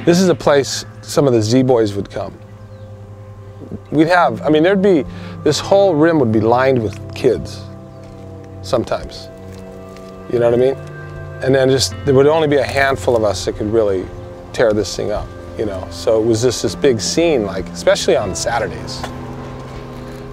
This is a place some of the Z-Boys would come. We'd have, I mean, there'd be, this whole rim would be lined with kids, sometimes. You know what I mean? And then just, there would only be a handful of us that could really tear this thing up, you know? So it was just this big scene, like, especially on Saturdays.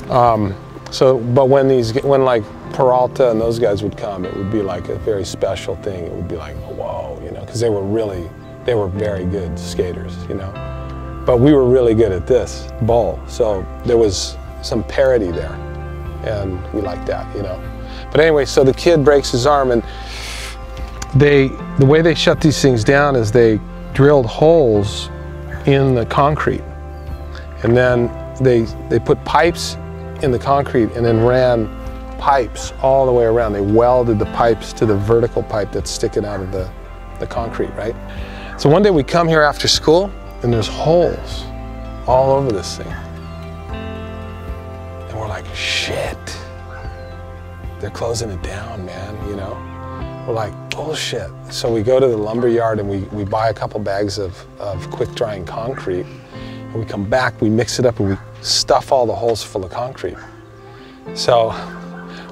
But when like Peralta and those guys would come, it would be like a very special thing. It would be like, whoa, you know, because they were very good skaters, you know. But we were really good at this bowl, so there was some parity there, and we liked that, you know. But anyway, so the kid breaks his arm, and the way they shut these things down is they drilled holes in the concrete, and then they put pipes in the concrete and then ran pipes all the way around. They welded the pipes to the vertical pipe that's sticking out of the concrete, right? So one day we come here after school and there's holes all over this thing. And we're like, shit, they're closing it down, man, you know? We're like, bullshit. So we go to the lumber yard and we buy a couple bags of quick drying concrete. And we come back, we mix it up, and we stuff all the holes full of concrete. So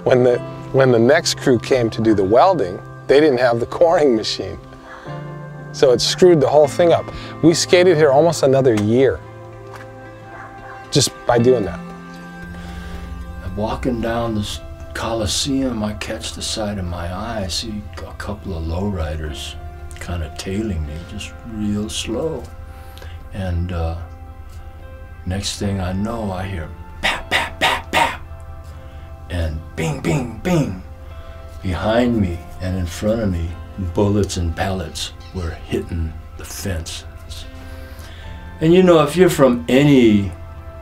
when the next crew came to do the welding, they didn't have the coring machine. So it screwed the whole thing up. We skated here almost another year just by doing that. Walking down this Coliseum, I catch the side of my eye. I see a couple of lowriders kind of tailing me, just real slow. And next thing I know, I hear pap, pap, pap, pap, and bing, bing, bing. Behind me and in front of me, bullets and pellets were hitting the fence. And you know, if you're from any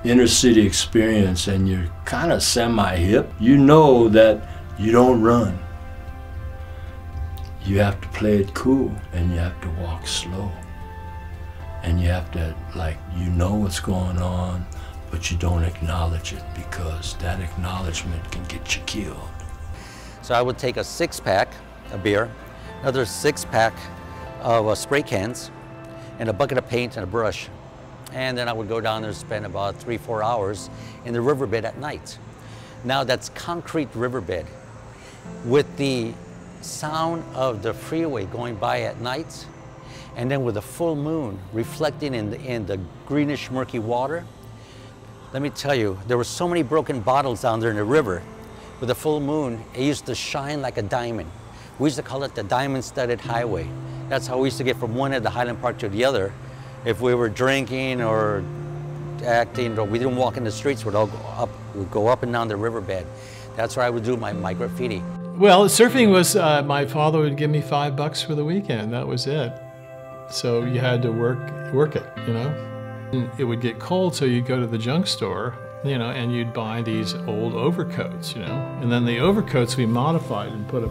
inner city experience and you're kind of semi-hip, you know that you don't run. You have to play it cool, and you have to walk slow. And you have to, like, you know what's going on, but you don't acknowledge it, because that acknowledgement can get you killed. So I would take a 6-pack of beer, another 6-pack of spray cans, and a bucket of paint and a brush. And then I would go down there and spend about 3-4 hours in the riverbed at night. Now that's concrete riverbed. With the sound of the freeway going by at night, and then with the full moon reflecting in the greenish murky water, let me tell you, there were so many broken bottles down there in the river. With the full moon, it used to shine like a diamond. We used to call it the diamond-studded highway. That's how we used to get from one end of Highland Park to the other. If we were drinking or acting, or we didn't walk in the streets, we'd go up and down the riverbed. That's where I would do my graffiti. Well, surfing was, my father would give me $5 for the weekend. That was it. So you had to work it, you know. And it would get cold, so you'd go to the junk store, you know, and you'd buy these old overcoats, you know. And then the overcoats we modified and put a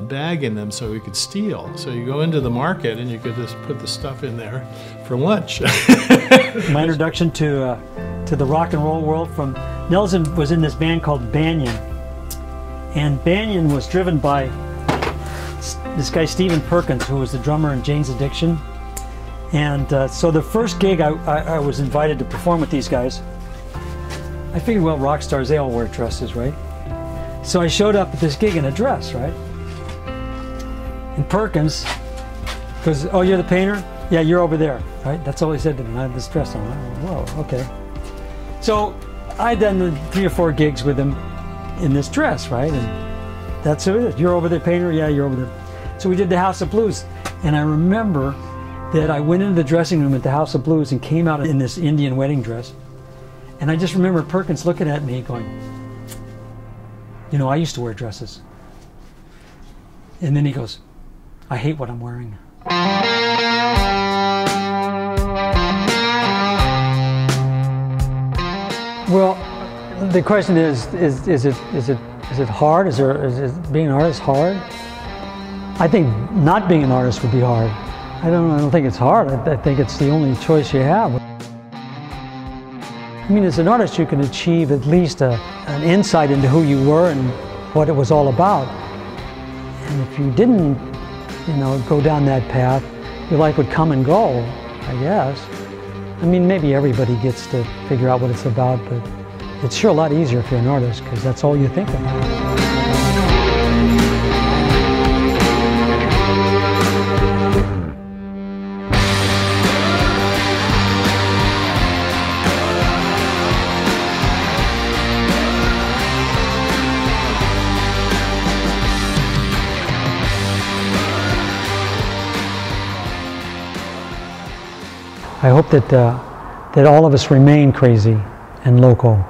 bag in them so we could steal. So you go into the market and you could just put the stuff in there for lunch. My introduction to the rock and roll world from Nelson was in this band called Banyan. And Banyan was driven by this guy Stephen Perkins, who was the drummer in Jane's Addiction. And so the first gig I was invited to perform with these guys, I figured, well, rock stars, they all wear dresses, right? So I showed up at this gig in a dress, right? And Perkins goes, oh, you're the painter? Yeah, you're over there, right? That's all he said to me. I had this dress on. I went, whoa, okay. So I'd done the 3 or 4 gigs with him in this dress, right? And that's who it is. You're over there, painter? Yeah, you're over there. So we did the House of Blues. And I remember that I went into the dressing room at the House of Blues and came out in this Indian wedding dress. And I just remember Perkins looking at me going, you know, I used to wear dresses. And then he goes, I hate what I'm wearing. Well, the question is it hard? Is being an artist hard? I think not being an artist would be hard. I don't think it's hard. I think it's the only choice you have. I mean, as an artist, you can achieve at least an insight into who you were and what it was all about. And if you didn't, you know, go down that path, your life would come and go. I guess. I mean, maybe everybody gets to figure out what it's about, but it's sure a lot easier if you're an artist, because that's all you think about. I hope that all of us remain crazy and local.